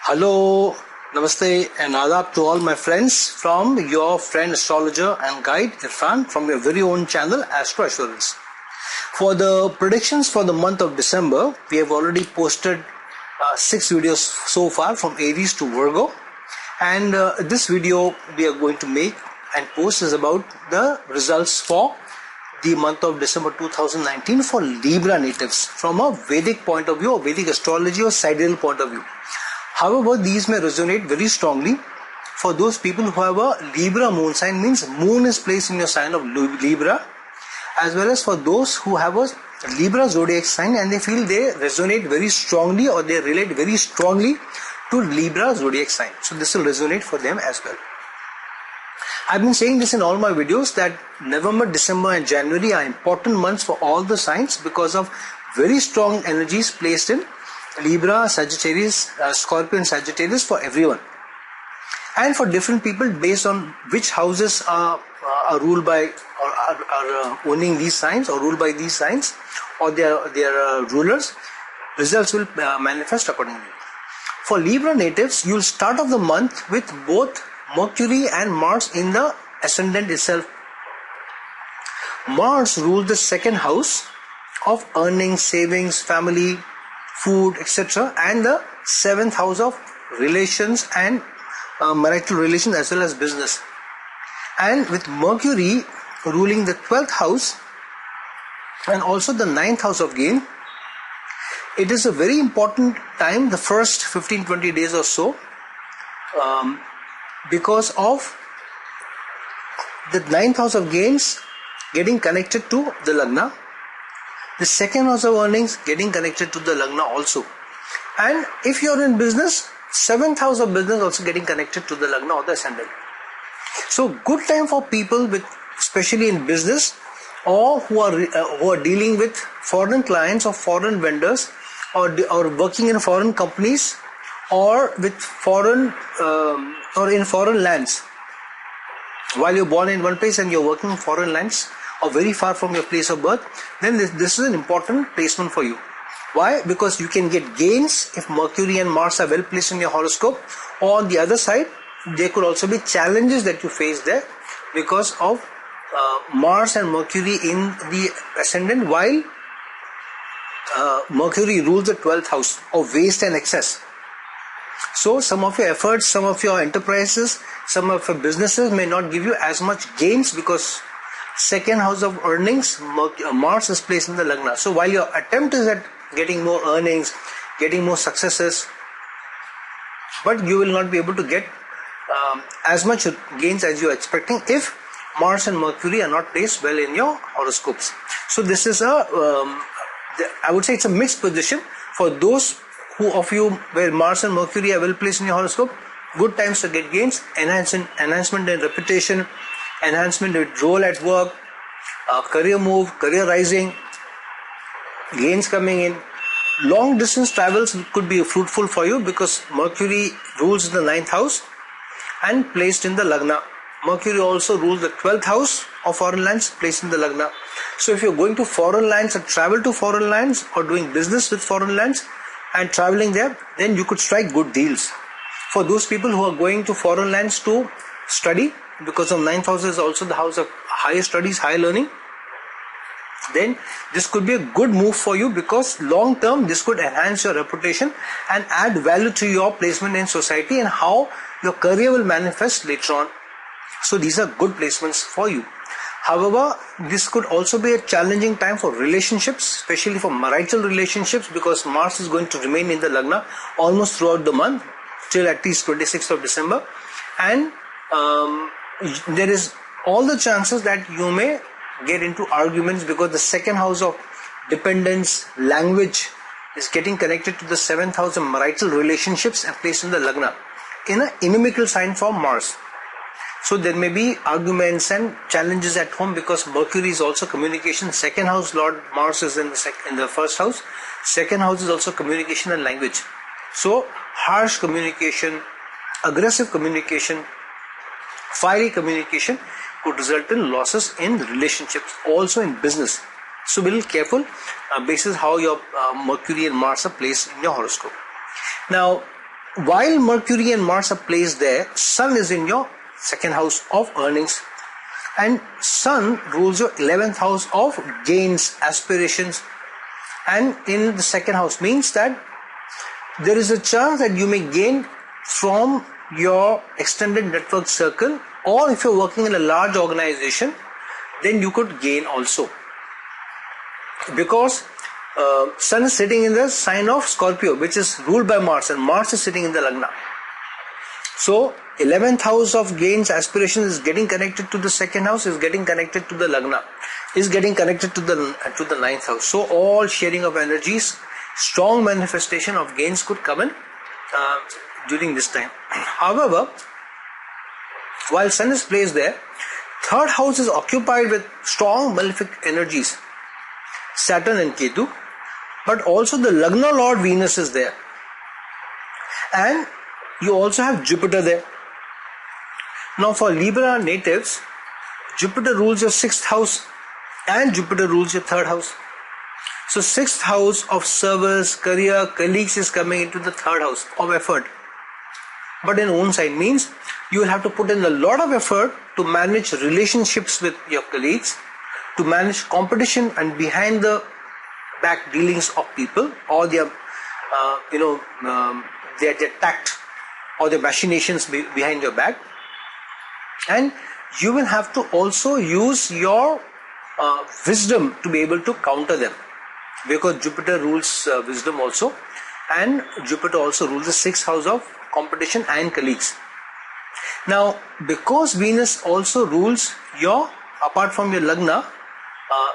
Hello, Namaste and Adab to all my friends from your friend astrologer and guide Irfan from your very own channel Astro Assurance. For the predictions for the month of December, we have already posted 6 videos so far from Aries to Virgo, and this video we are going to make and post is about the results for the month of December 2019 for Libra natives from a Vedic point of view or Vedic astrology or sidereal point of view. However, these may resonate very strongly for those people who have a Libra moon sign, means moon is placed in your sign of Libra, as well as for those who have a Libra zodiac sign and they feel they resonate very strongly or they relate very strongly to Libra zodiac sign. So this will resonate for them as well. I've been saying this in all my videos that November, December and January are important months for all the signs because of very strong energies placed in Libra, Sagittarius, Scorpio and Sagittarius for everyone. And for different people based on which houses are ruled by or are owning these signs or ruled by these signs or their rulers, results will manifest accordingly. For Libra natives, you'll start off the month with both Mercury and Mars in the ascendant itself. Mars rules the second house of earnings, savings, family, food, etc. and the 7th house of relations and marital relations as well as business. And with Mercury ruling the 12th house and also the 9th house of gain, it is a very important time, the first 15-20 days or so, because of the 9th house of gains getting connected to the Lagna, the second house of earnings getting connected to the Lagna also, and if you are in business, 7th house of business also getting connected to the Lagna or the ascendant. So good time for people with, especially in business or who are dealing with foreign clients or foreign vendors or working in foreign companies or with foreign or in foreign lands. While you're born in one place and you're working in foreign lands or very far from your place of birth, then this is an important placement for you. Why? Because you can get gains if Mercury and Mars are well placed in your horoscope, or on the other side there could also be challenges that you face there because of Mars and Mercury in the ascendant, while Mercury rules the 12th house of waste and excess. So some of your efforts, some of your enterprises, some of your businesses may not give you as much gains because second house of earnings, Mars is placed in the Lagna. So while your attempt is at getting more earnings, getting more successes, but you will not be able to get as much gains as you are expecting if Mars and Mercury are not placed well in your horoscopes. So this is I would say it's a mixed position for those of you where Mars and Mercury are well placed in your horoscope. Good times to get gains, enhancement in reputation, enhancement in role at work, career move, career rising, gains coming in. Long distance travels could be fruitful for you because Mercury rules the 9th house and placed in the Lagna. Mercury also rules the 12th house of foreign lands placed in the Lagna. So if you're going to foreign lands or travel to foreign lands or doing business with foreign lands and traveling there, then you could strike good deals. For those people who are going to foreign lands to study, because of 9th house is also the house of higher studies, higher learning, then this could be a good move for you because long term this could enhance your reputation and add value to your placement in society and how your career will manifest later on. So these are good placements for you. However, this could also be a challenging time for relationships, especially for marital relationships, because Mars is going to remain in the Lagna almost throughout the month till at least 26th of December, and there is all the chances that you may get into arguments because the second house of dependence, language is getting connected to the 7th house of marital relationships and placed in the Lagna in an inimical sign for Mars. So there may be arguments and challenges at home because Mercury is also communication. Second house Lord Mars is in the first house. Second house is also communication and language. So harsh communication, aggressive communication, fiery communication could result in losses in relationships, also in business. So be a little careful basis how your Mercury and Mars are placed in your horoscope. Now, while Mercury and Mars are placed there, Sun is in your second house of earnings, and Sun rules your 11th house of gains, aspirations, and in the second house means that there is a chance that you may gain from your extended network circle, or if you're working in a large organization, then you could gain also, because Sun is sitting in the sign of Scorpio, which is ruled by Mars, and Mars is sitting in the Lagna. So 11th house of gains, aspirations is getting connected to the second house, is getting connected to the Lagna, is getting connected to the ninth house. So all sharing of energies, strong manifestation of gains could come in during this time. However, while Sun is placed there, third house is occupied with strong malefic energies, Saturn and Ketu, but also the Lagna Lord Venus is there, and you also have Jupiter there. Now for Libra natives, Jupiter rules your 6th house and Jupiter rules your 3rd house. So 6th house of service, career, colleagues is coming into the 3rd house of effort. But in own side means you will have to put in a lot of effort to manage relationships with your colleagues, to manage competition and behind the back dealings of people, or their their tact or their machinations behind your back. And you will have to also use your wisdom to be able to counter them, because Jupiter rules wisdom also, and Jupiter also rules the 6th house of competition and colleagues. Now, because Venus also rules your, apart from your Lagna,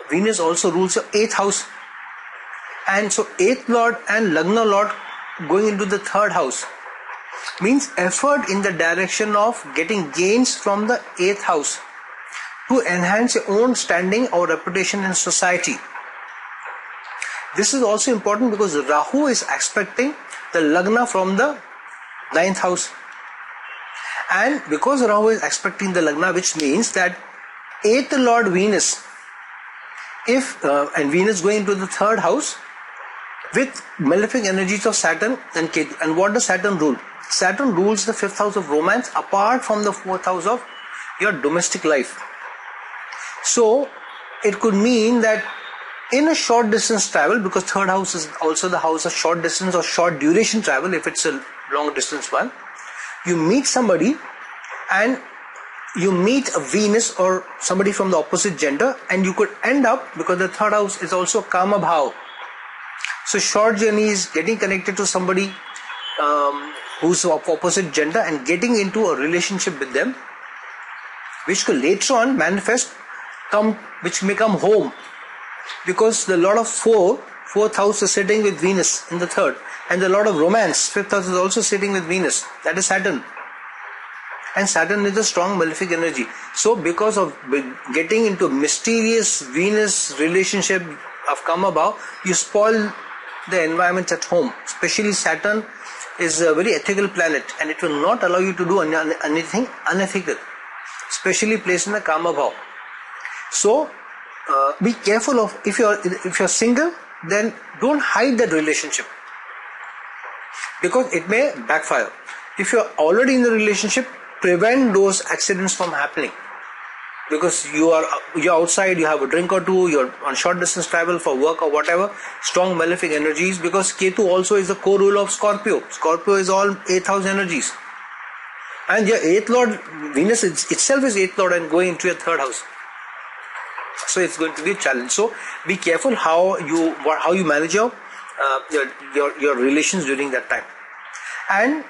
Venus also rules your 8th house, and so 8th Lord and Lagna Lord going into the 3rd house means effort in the direction of getting gains from the 8th house to enhance your own standing or reputation in society. This is also important because Rahu is expecting the Lagna from the 9th house, and because Rahu is expecting the Lagna, which means that 8th Lord Venus, and Venus going into the 3rd house with malefic energies of Saturn and Ketu. And what does Saturn rule? Saturn rules the 5th house of romance, apart from the 4th house of your domestic life. So it could mean that in a short distance travel, because 3rd house is also the house of short distance or short duration travel, if it's a long distance one, you meet somebody and you meet a Venus or somebody from the opposite gender, and you could end up, because the 3rd house is also Kama Bhav. So short journeys, getting connected to somebody who's of opposite gender and getting into a relationship with them, which could later on manifest, which may come home, because the Lord of 4th house is sitting with Venus in the 3rd, and the Lord of romance, 5th house, is also sitting with Venus, that is Saturn, and Saturn is a strong malefic energy. So because of getting into mysterious Venus relationship of Kama Bhav, you spoil the environment at home. Especially Saturn is a very ethical planet, and it will not allow you to do anything unethical, especially placed in the Kama Bhav. So be careful of, if you're single, then don't hide that relationship, because it may backfire. If you're already in the relationship, prevent those accidents from happening, because you're outside, you have a drink or two, you're on short distance travel for work or whatever, strong malefic energies, because Ketu also is the co-ruler of Scorpio. Scorpio is all 8th house energies, and your 8th Lord Venus itself is 8th Lord and going into your 3rd house. So it's going to be a challenge. So be careful how you manage your relations during that time. And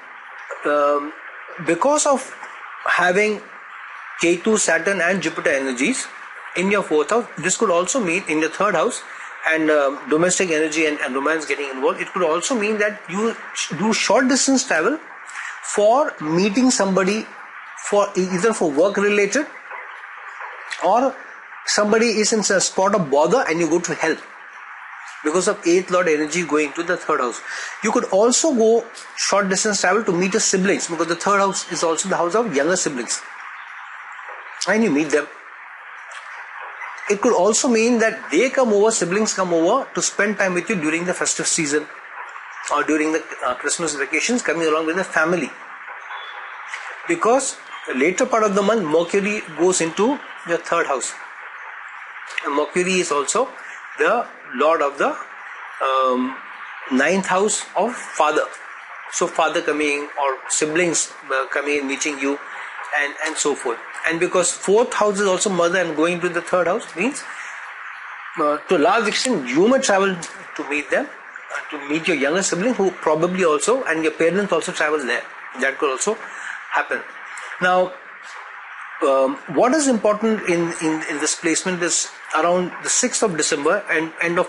because of having Ketu, Saturn and Jupiter energies in your 4th house, this could also mean in your 3rd house, and domestic energy and romance getting involved, it could also mean that you do short distance travel for meeting somebody, for either for work related, or somebody is in a spot of bother and you go to help because of 8th Lord energy going to the 3rd house. You could also go short distance travel to meet your siblings, because the 3rd house is also the house of younger siblings, and you meet them. It could also mean that siblings come over to spend time with you during the festive season, or during the Christmas vacations, coming along with the family. Because the later part of the month, Mercury goes into your third house. And Mercury is also the lord of the ninth house of father. So father coming or siblings coming and meeting you and so forth. And because fourth house is also mother and going to the third house means to a large extent you may travel to meet them, to meet your younger sibling who probably also, and your parents also travel there. That could also happen. Now what is important in this placement is around the 6th of December and end of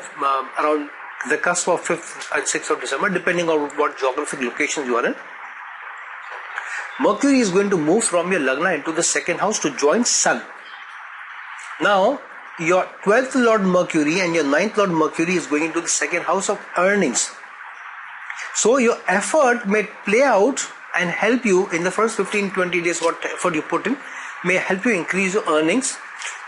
around the cusp of 5th and 6th of December, depending on what geographic locations you are in. Mercury is going to move from your Lagna into the second house to join Sun. Now, your 12th Lord Mercury and your 9th Lord Mercury is going into the second house of earnings. So, your effort may play out and help you in the first 15-20 days, what effort you put in, may help you increase your earnings.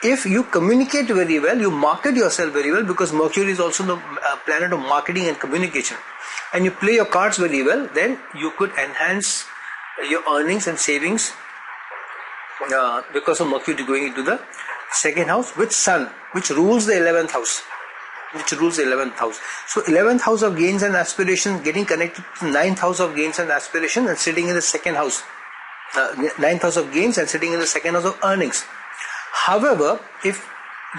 If you communicate very well, you market yourself very well, because Mercury is also the planet of marketing and communication, and you play your cards very well, then you could enhance your earnings and savings because of Mercury going into the second house with Sun, which rules the 11th house. So 11th house of gains and aspirations getting connected to 9th house of gains and aspirations and sitting in the second house. 9th house of gains and sitting in the second house of earnings. However, if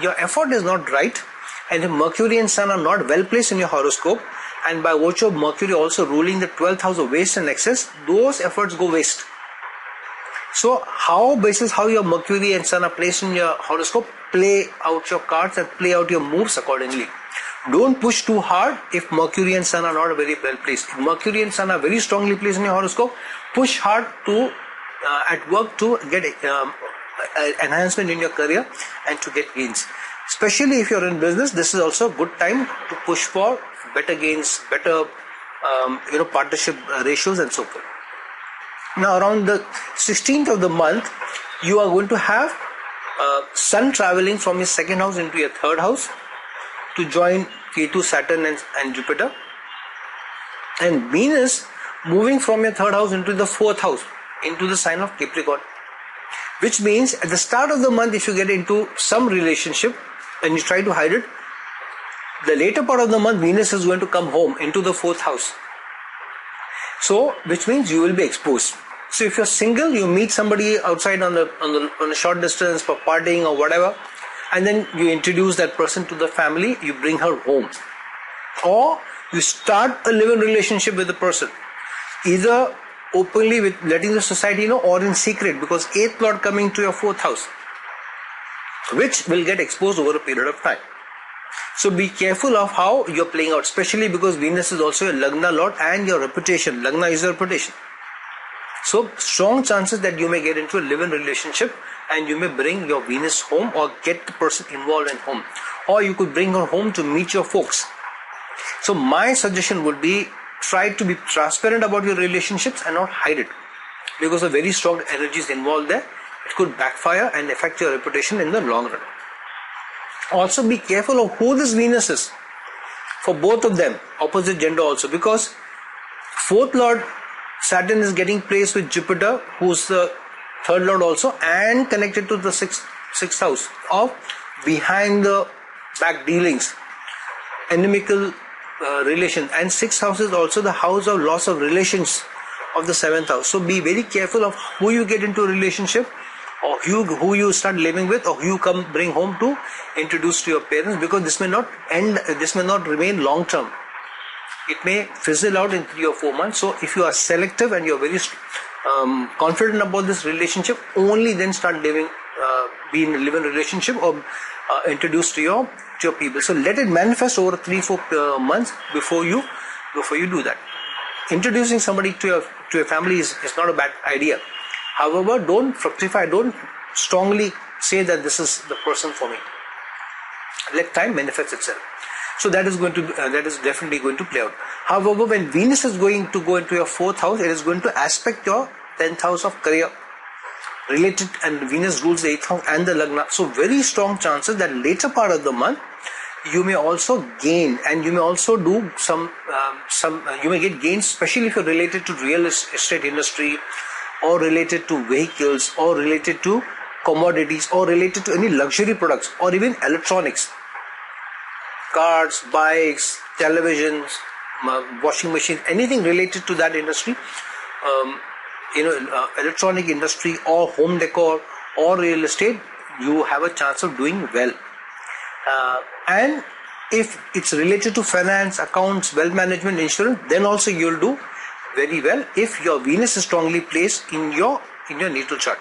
your effort is not right and if Mercury and Sun are not well placed in your horoscope, and by virtue of Mercury also ruling the 12th house of waste and excess, those efforts go waste. So how your Mercury and Sun are placed in your horoscope, play out your cards and play out your moves accordingly. Don't push too hard if Mercury and Sun are not very well placed. If Mercury and Sun are very strongly placed in your horoscope, push hard to at work to get enhancement in your career and to get gains. Especially if you're in business, this is also a good time to push for better gains, better partnership ratios and so forth. Now around the 16th of the month, you are going to have Sun traveling from your second house into your third house to join Ketu, Saturn and Jupiter, and Venus moving from your third house into the fourth house, into the sign of Capricorn. Which means at the start of the month, if you get into some relationship and you try to hide it, the later part of the month, Venus is going to come home into the fourth house. So, which means you will be exposed. So, if you're single, you meet somebody outside on a short distance for partying or whatever, and then you introduce that person to the family, you bring her home. Or you start a live-in relationship with the person, either openly with letting the society know or in secret, because 8th Lord coming to your 4th house, which will get exposed over a period of time. So be careful of how you're playing out, especially because Venus is also your Lagna Lord and your reputation. Lagna is your reputation. So strong chances that you may get into a live-in relationship and you may bring your Venus home or get the person involved in home. Or you could bring her home to meet your folks. So my suggestion would be, try to be transparent about your relationships and not hide it, because of very strong energies involved there. It could backfire and affect your reputation in the long run. Also be careful of who this Venus is for both of them, opposite gender also, because 4th Lord Saturn is getting placed with Jupiter, who's the 3rd Lord also, and connected to the 6th house of behind the back dealings, inimical relation, and 6th house is also the house of loss of relations of the 7th house. So be very careful of who you get into a relationship, or who you start living with, or who you bring home to introduce to your parents, because this may not remain long term. It may fizzle out in 3 or 4 months. So if you are selective and you are very confident about this relationship, only then start be in a live-in relationship or introduce to your people. So let it manifest over 3-4 months before you do that. Introducing somebody to your family is not a bad idea. However, don't fructify, don't strongly say that this is the person for me. Let time manifest itself. So that is definitely going to play out. However, when Venus is going to go into your 4th house, it is going to aspect your 10th house of career related, and Venus rules the 8th house and the Lagna. So very strong chances that later part of the month you may also gain, and you may also do some you may get gains, especially if you're related to real estate industry, or related to vehicles, or related to commodities, or related to any luxury products, or even electronics, cars, bikes, televisions, washing machines, anything related to that industry, electronic industry or home decor or real estate, you have a chance of doing well. And if it's related to finance, accounts, wealth management, insurance, then also you'll do very well if your Venus is strongly placed in your natal chart.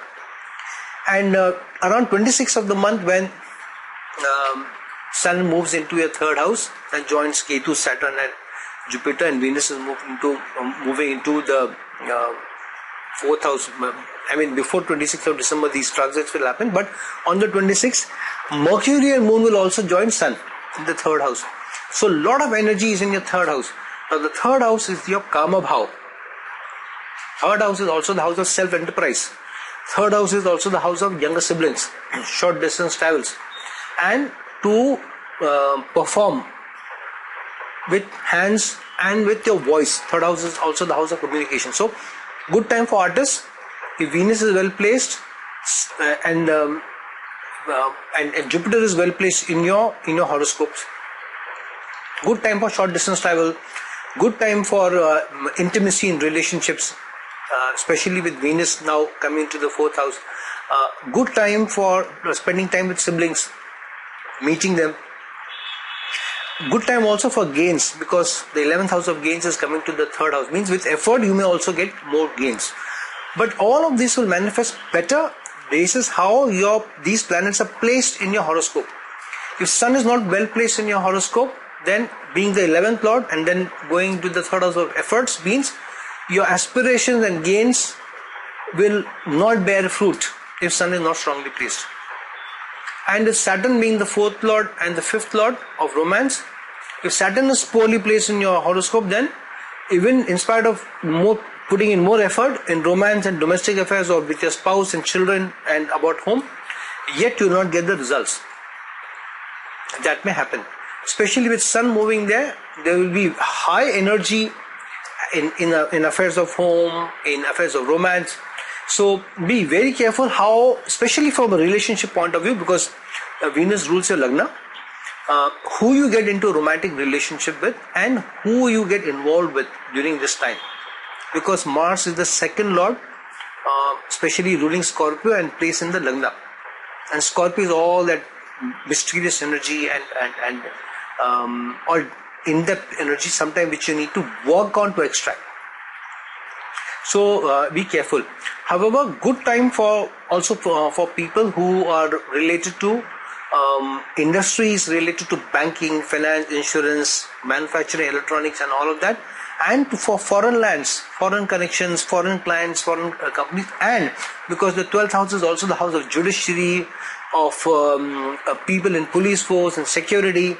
And around 26th of the month, when Sun moves into your third house and joins Ketu, Saturn and Jupiter, and Venus is moving into the fourth house. I mean, before 26th of December, these transits will happen. But on the 26th, Mercury and Moon will also join Sun in the third house. So, a lot of energy is in your third house. Now, the third house is your Kama Bhav. Third house is also the house of self-enterprise. Third house is also the house of younger siblings, short distance travels, and to perform with hands and with your voice. Third house is also the house of communication. So, good time for artists. If Venus is well placed and Jupiter is well placed in your horoscopes. Good time for short distance travel. Good time for intimacy in relationships, especially with Venus now coming to the fourth house. Good time for spending time with siblings, meeting them. Good time also for gains, because the 11th house of gains is coming to the third house. Means with effort you may also get more gains. But all of this will manifest better basis how these planets are placed in your horoscope. If Sun is not well placed in your horoscope, then being the 11th lord and then going to the third house of efforts means your aspirations and gains will not bear fruit if Sun is not strongly placed. And if Saturn being the fourth lord and the fifth lord of romance, if Saturn is poorly placed in your horoscope, then even in spite of putting in more effort in romance and domestic affairs or with your spouse and children and about home, yet you will not get the results. That may happen. Especially with Sun moving there will be high energy in affairs of home, in affairs of romance. So be very careful how, especially from a relationship point of view, because Venus rules your Lagna, who you get into a romantic relationship with and who you get involved with during this time. Because Mars is the second lord, especially ruling Scorpio and placed in the Lagna. And Scorpio is all that mysterious energy and all in-depth energy, sometimes which you need to work on to extract. So be careful. However, good time for people who are related to industries related to banking, finance, insurance, manufacturing, electronics and all of that, and for foreign lands, foreign connections, foreign clients, foreign companies, and because the 12th house is also the house of judiciary, of people in police force and security,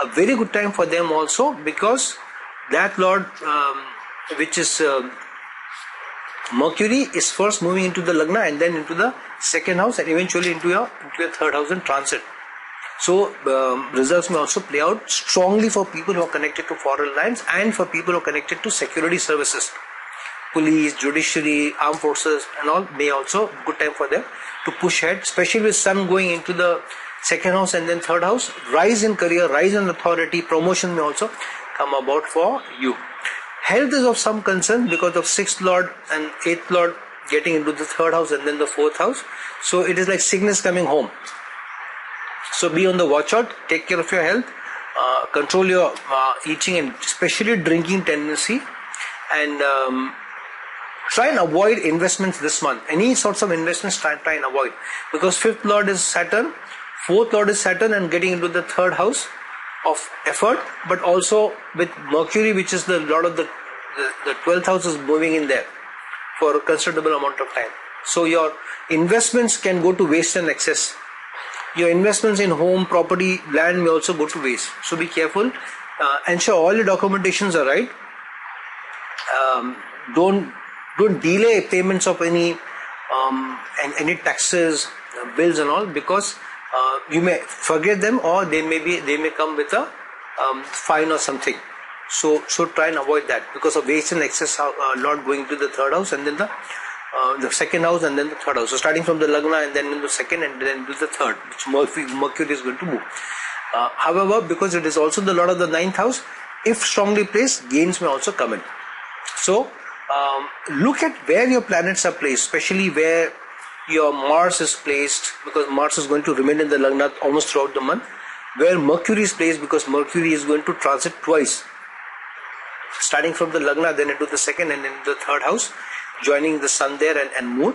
a very good time for them also, because that lord which is Mercury is first moving into the Lagna and then into the second house and eventually into your third house in transit. So results may also play out strongly for people who are connected to foreign lands and for people who are connected to security services, police, judiciary, armed forces and all. May also good time for them to push ahead, especially with Sun going into the second house and then third house. Rise in career, rise in authority, promotion may also come about for you. Health is of some concern because of 6th lord and 8th lord getting into the third house and then the fourth house. So it is like sickness coming home. So be on the watch out, take care of your health, control your eating and especially drinking tendency, and try and avoid investments this month. Any sorts of investments try and avoid, because 5th lord is Saturn, 4th lord is Saturn and getting into the third house of effort, but also with Mercury, which is the lord of the 12th house, is moving in there for a considerable amount of time. So your investments can go to waste and excess. Your investments in home, property, land may also go to waste. So be careful. Ensure all your documentations are right. Don't delay payments of any taxes, bills and all, because you may forget them or they may come with a fine or something. So try and avoid that because of waste and excess lot going to the third house and then the second house and then the third house. So starting from the Lagna and then in the second and then into the third, which Mercury is going to move. However, because it is also the Lord of the ninth house, if strongly placed, gains may also come in. So look at where your planets are placed, especially where your Mars is placed, because Mars is going to remain in the Lagna almost throughout the month. Where Mercury is placed, because Mercury is going to transit twice, starting from the Lagna, then into the second and then the third house, joining the Sun there and Moon,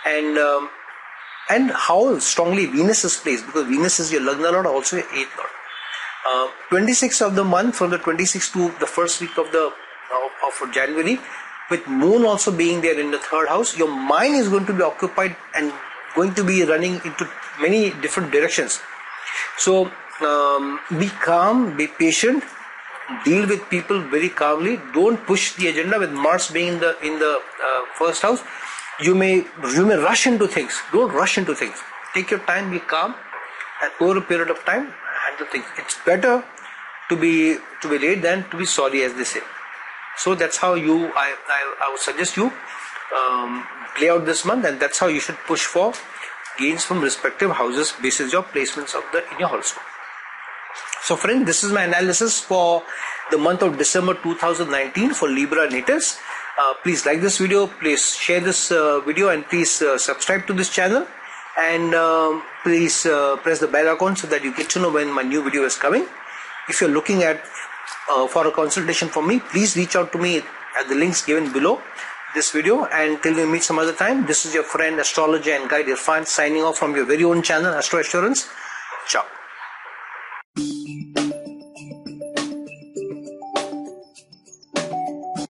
and how strongly Venus is placed, because Venus is your Lagna Lord, also your 8th Lord. 26th of the month, from the 26th to the first week of January, with Moon also being there in the third house, your mind is going to be occupied and going to be running into many different directions. So be calm, be patient, deal with people very calmly. Don't push the agenda. With Mars being in the first house, you may rush into things. Don't rush into things. Take your time, be calm, and over a period of time, handle things. It's better to be late than to be sorry, as they say. So that's how I would suggest you play out this month, and that's how you should push for gains from respective houses basis your placements in your horoscope. So friend, this is my analysis for the month of December 2019 for Libra natives. Please like this video, please share this video, and please subscribe to this channel, and please press the bell icon so that you get to know when my new video is coming. If you're looking at for a consultation from me, please reach out to me at the links given below this video. And till we meet some other time, this is your friend, astrologer and guide Irfan, signing off from your very own channel, Astro Assurance. Ciao.